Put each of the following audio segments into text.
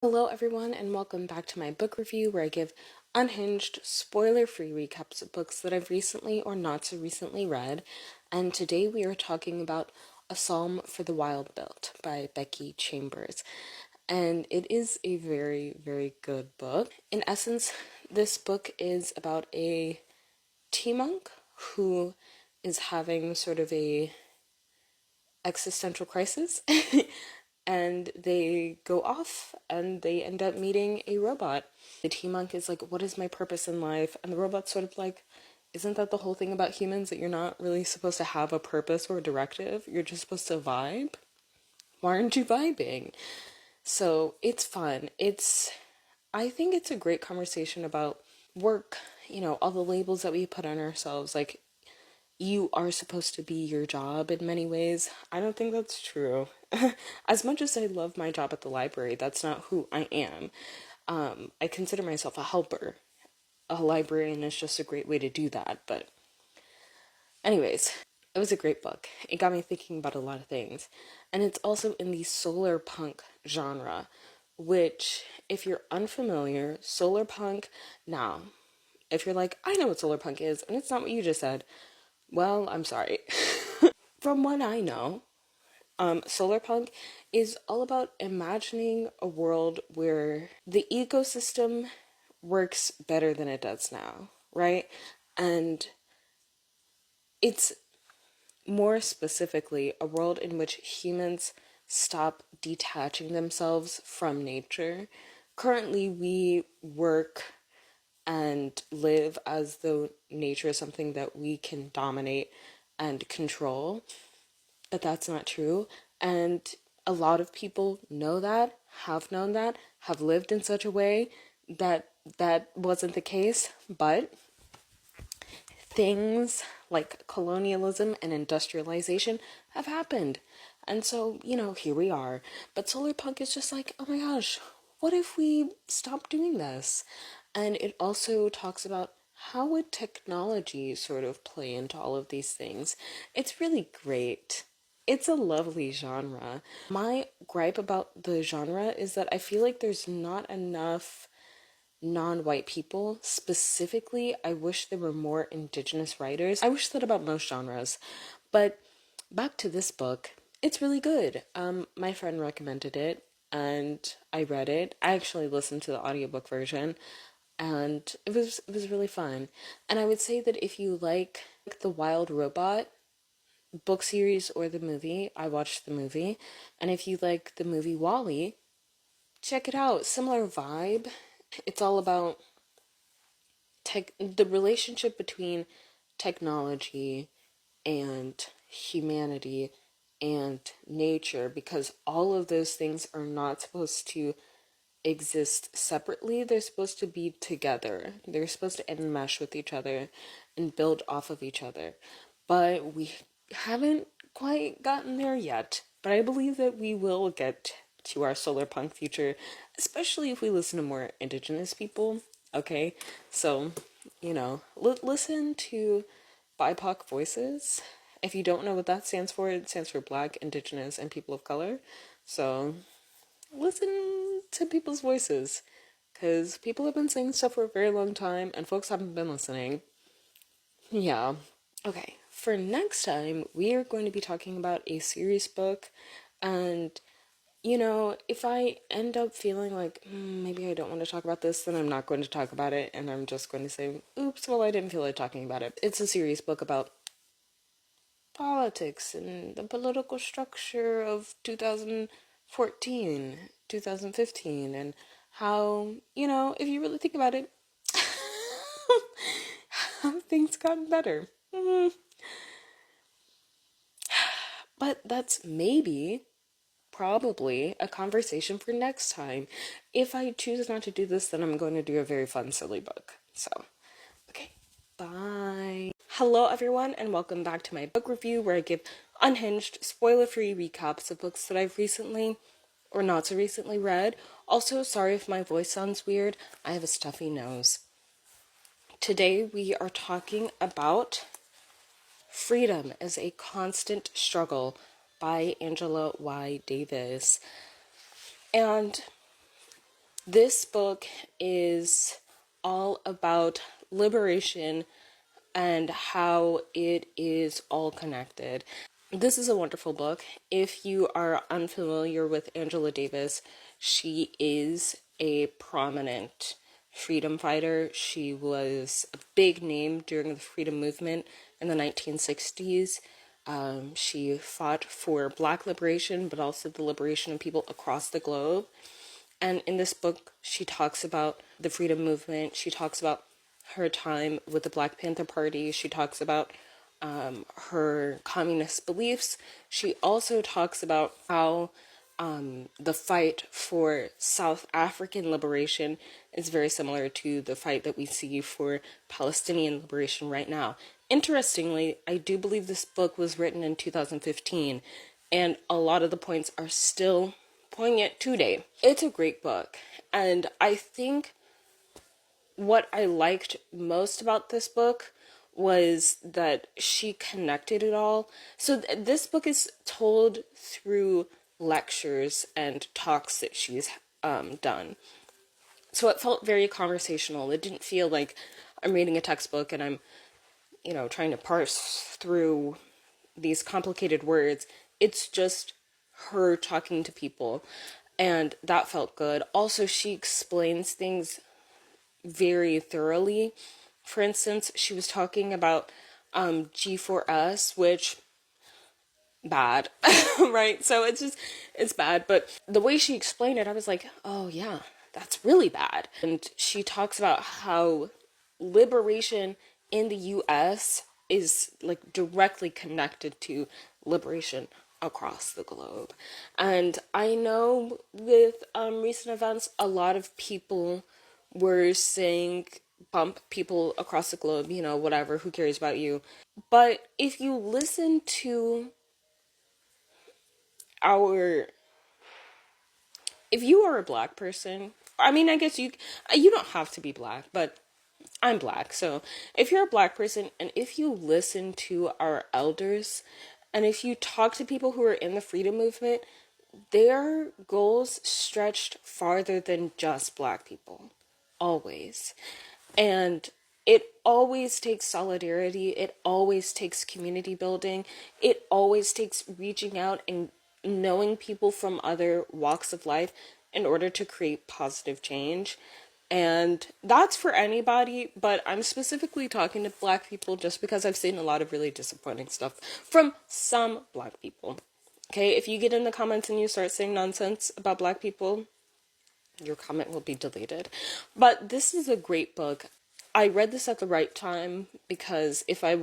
Hello, everyone, and welcome back to my book review where I give unhinged, spoiler free recaps of books that I've recently or not so recently read. And today we are talking about A Psalm for the Wild Built by Becky Chambers. And it is a very, very good book. In essence, this book is about a tea monk who is having sort of a existential crisis and they go off and they end up meeting a robot. The tea monk is like, what is my purpose in life? And the robot's sort of like, isn't that the whole thing about humans, that you're not really supposed to have a purpose or a directive? You're just supposed to vibe? Why aren't you vibing? So it's fun. I think it's a great conversation about work, all the labels that we put on ourselves. Like, you are supposed to be your job in many ways. I don't think that's true. As much as I love my job at the library, that's not who I am. I consider myself a helper. A librarian is just a great way to do that. But, anyways, it was a great book. It got me thinking about a lot of things. And it's also in the solarpunk genre, which, if you're unfamiliar, solarpunk, now, if you're like, I know what solarpunk is, and it's not what you just said, well, I'm sorry. From what I know, solarpunk is all about imagining a world where the ecosystem works better than it does now, right? And it's more specifically a world in which humans stop detaching themselves from nature. Currently, we work and live as though nature is something that we can dominate and control, but that's not true. And a lot of people know that, have known that, have lived in such a way that that wasn't the case, but things like colonialism and industrialization have happened. And so, here we are. But solarpunk is just like, oh my gosh, what if we stop doing this? And it also talks about how would technology sort of play into all of these things. It's really great. It's a lovely genre. My gripe about the genre is that I feel like there's not enough non-white people. Specifically, I wish there were more indigenous writers. I wish that about most genres. But back to this book, it's really good. My friend recommended it and I read it. I actually listened to the audiobook version and it was really fun. And I would say that if you like the Wild Robot book series or the movie, I watched the movie. And if you like the movie Wall-E, check it out. Similar vibe. It's all about the relationship between technology and humanity and nature, because all of those things are not supposed to exist separately. They're supposed to be together. They're supposed to enmesh with each other and build off of each other. But we haven't quite gotten there yet. But I believe that we will get to our solar punk future, especially if we listen to more indigenous people. Okay, so listen to BIPOC voices. If you don't know what that stands for, it stands for Black, Indigenous, and People of Color. So listen to people's voices, because people have been saying stuff for a very long time and folks haven't been listening. Yeah. Okay, for next time, we are going to be talking about a serious book, and if I end up feeling like maybe I don't want to talk about this, then I'm not going to talk about it, and I'm just going to say, oops, well, I didn't feel like talking about it. It's a serious book about politics and the political structure of 2014, 2015, and how, if you really think about it, how things gotten better. But that's probably a conversation for next time. If I choose not to do this, then I'm going to do a very fun, silly book. So, okay, bye. Hello, everyone, and welcome back to my book review where I give unhinged, spoiler-free recaps of books that I've recently or not so recently read. Also, sorry if my voice sounds weird. I have a stuffy nose. Today, we are talking about Freedom is a Constant Struggle by Angela Y. Davis. And This book is all about liberation and how it is all connected. This is a wonderful book. If you are unfamiliar with Angela Davis, she is a prominent freedom fighter. She was a big name during the freedom movement in the 1960s. She fought for Black liberation, but also the liberation of people across the globe. And in this book, she talks about the freedom movement. She talks about her time with the Black Panther Party. She talks about her communist beliefs. She also talks about how the fight for South African liberation is very similar to the fight that we see for Palestinian liberation right now. Interestingly, I do believe this book was written in 2015, and a lot of the points are still poignant today. It's a great book, and I think what I liked most about this book was that she connected it all. So this book is told through lectures and talks that she's done. So it felt very conversational. It didn't feel like I'm reading a textbook and I'm, trying to parse through these complicated words. It's just her talking to people, and that felt good. Also, she explains things very thoroughly. For instance, she was talking about G4S, which bad, right? So it's bad, but the way she explained it, I was like, oh yeah, that's really bad. And she talks about how liberation in the US is like directly connected to liberation across the globe. And I know with recent events, a lot of people were saying bump people across the globe, whatever, who cares about you. But if you listen to our if you are a Black person, I mean, I guess you don't have to be Black, but I'm Black. So if you're a Black person and if you listen to our elders and if you talk to people who are in the freedom movement, their goals stretched farther than just Black people. Always. And it always takes solidarity. It always takes community building. It always takes reaching out and knowing people from other walks of life in order to create positive change. And that's for anybody, but I'm specifically talking to Black people just because I've seen a lot of really disappointing stuff from some Black people. Okay, if you get in the comments and you start saying nonsense about Black people, your comment will be deleted. But this is a great book. I read this at the right time because if I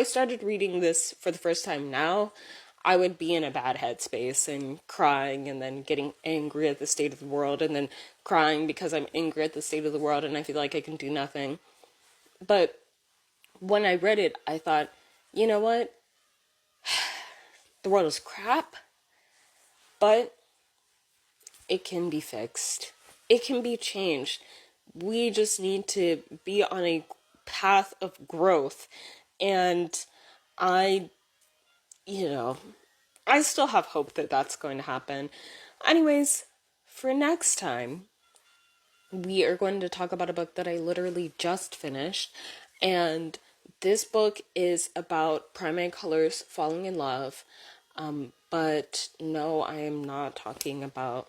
started reading this for the first time now, I would be in a bad headspace and crying and then getting angry at the state of the world and then crying because I'm angry at the state of the world and I feel like I can do nothing. But when I read it, I thought, you know what? The world is crap, but it can be fixed. It can be changed. We just need to be on a path of growth. And I, I still have hope that that's going to happen. Anyways, for next time, we are going to talk about a book that I literally just finished. And this book is about primary colors falling in love. But no, I am not talking about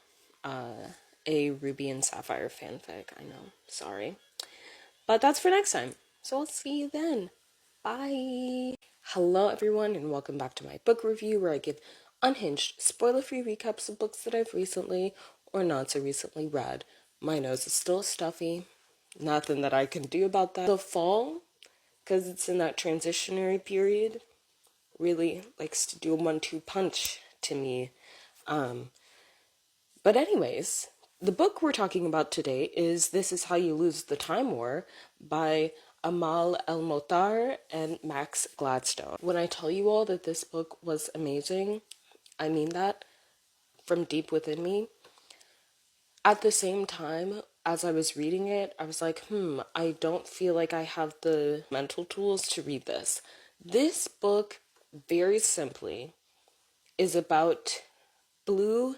a Ruby and Sapphire fanfic. I know, sorry. But that's for next time. So I'll see you then. Bye. Hello everyone and welcome back to my book review where I give unhinged, spoiler-free recaps of books that I've recently or not so recently read. My nose is still stuffy. Nothing that I can do about that. The fall, because it's in that transitionary period, really likes to do a 1-2 punch to me. But anyways, the book we're talking about today is This Is How You Lose the Time War by Amal El-Motar and Max Gladstone. When I tell you all that this book was amazing, I mean that from deep within me. At the same time, as I was reading it, I was like, I don't feel like I have the mental tools to read this. This book, very simply, is about blue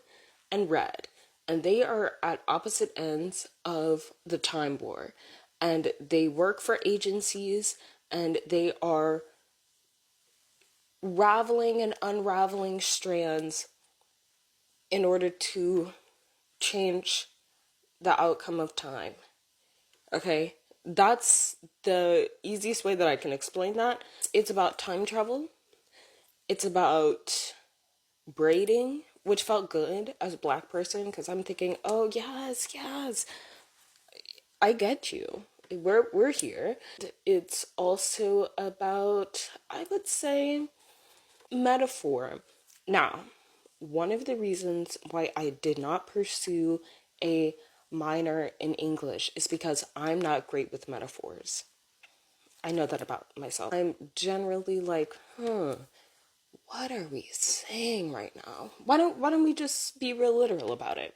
and red. and they are at opposite ends of the time war. And they work for agencies, and they are raveling and unraveling strands in order to change the outcome of time. Okay? That's the easiest way that I can explain that. It's about time travel. It's about braiding, which felt good as a black person because I'm thinking, oh, yes, yes, I get you. We're here. It's also about, I would say, metaphor. Now, one of the reasons why I did not pursue a minor in English is because I'm not great with metaphors. I know that about myself. I'm generally like, what are we saying right now? Why don't we just be real literal about it?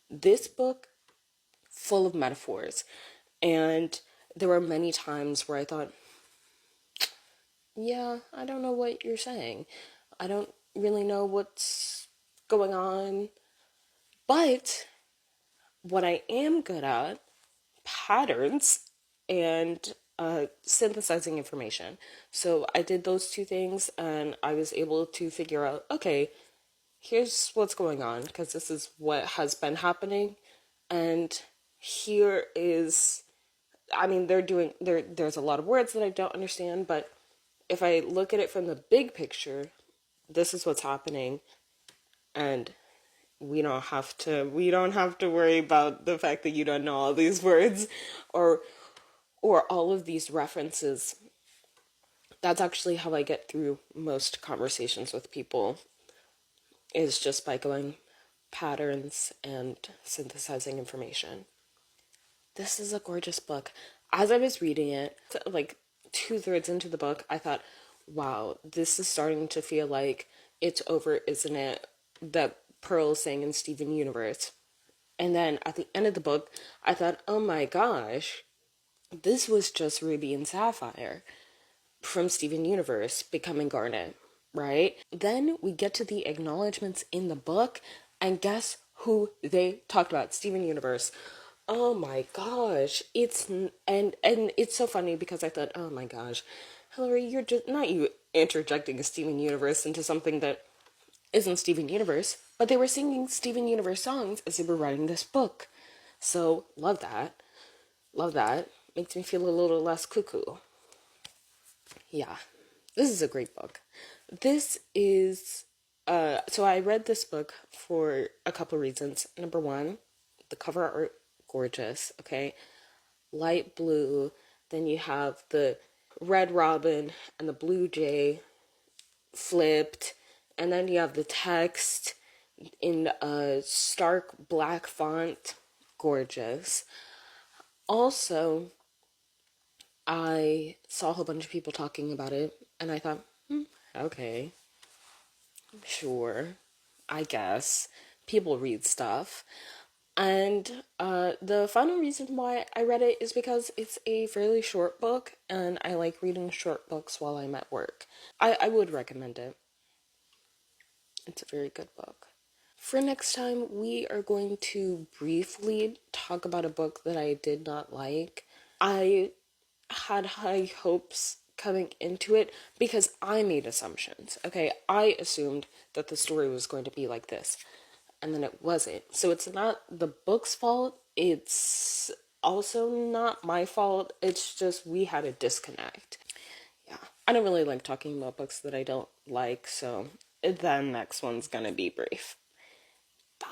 This book full of metaphors, and there were many times where I thought, yeah, I don't know what you're saying. I don't really know what's going on. But what I am good at, patterns and synthesizing information. So I did those two things and I was able to figure out, okay, here's what's going on because this is what has been happening. And here is, I mean, there's a lot of words that I don't understand, but if I look at it from the big picture, this is what's happening. And we don't have to worry about the fact that you don't know all these words or all of these references. That's actually how I get through most conversations with people, is just by going patterns and synthesizing information. This is a gorgeous book. As I was reading it, like 2/3 into the book, I thought, wow, this is starting to feel like It's Over, Isn't It? That Pearl sang in Steven Universe. And then at the end of the book, I thought, oh my gosh, this was just Ruby and Sapphire from Steven Universe becoming Garnet, right? Then we get to the acknowledgments in the book, and guess who they talked about? Steven Universe. Oh my gosh, and it's so funny because I thought, oh my gosh, Hillary, you're just not you interjecting a Steven Universe into something that isn't Steven Universe, but they were singing Steven Universe songs as they were writing this book. So love that, love that. Makes me feel a little less cuckoo. Yeah, this is a great book. This is, so I read this book for a couple of reasons. Number one, the cover art, gorgeous, okay? Light blue, then you have the red robin and the blue jay flipped, and then you have the text in a stark black font, gorgeous. Also, I saw a whole bunch of people talking about it, and I thought, okay, sure, I guess. People read stuff. And the final reason why I read it is because it's a fairly short book, and I like reading short books while I'm at work. I would recommend it. It's a very good book. For next time, we are going to briefly talk about a book that I did not like. I had high hopes coming into it because I made assumptions. Okay, I assumed that the story was going to be like this, and then it wasn't. So it's not the book's fault. It's also not my fault. It's just we had a disconnect. Yeah, I don't really like talking about books that I don't like, so the next one's gonna be brief. Bye.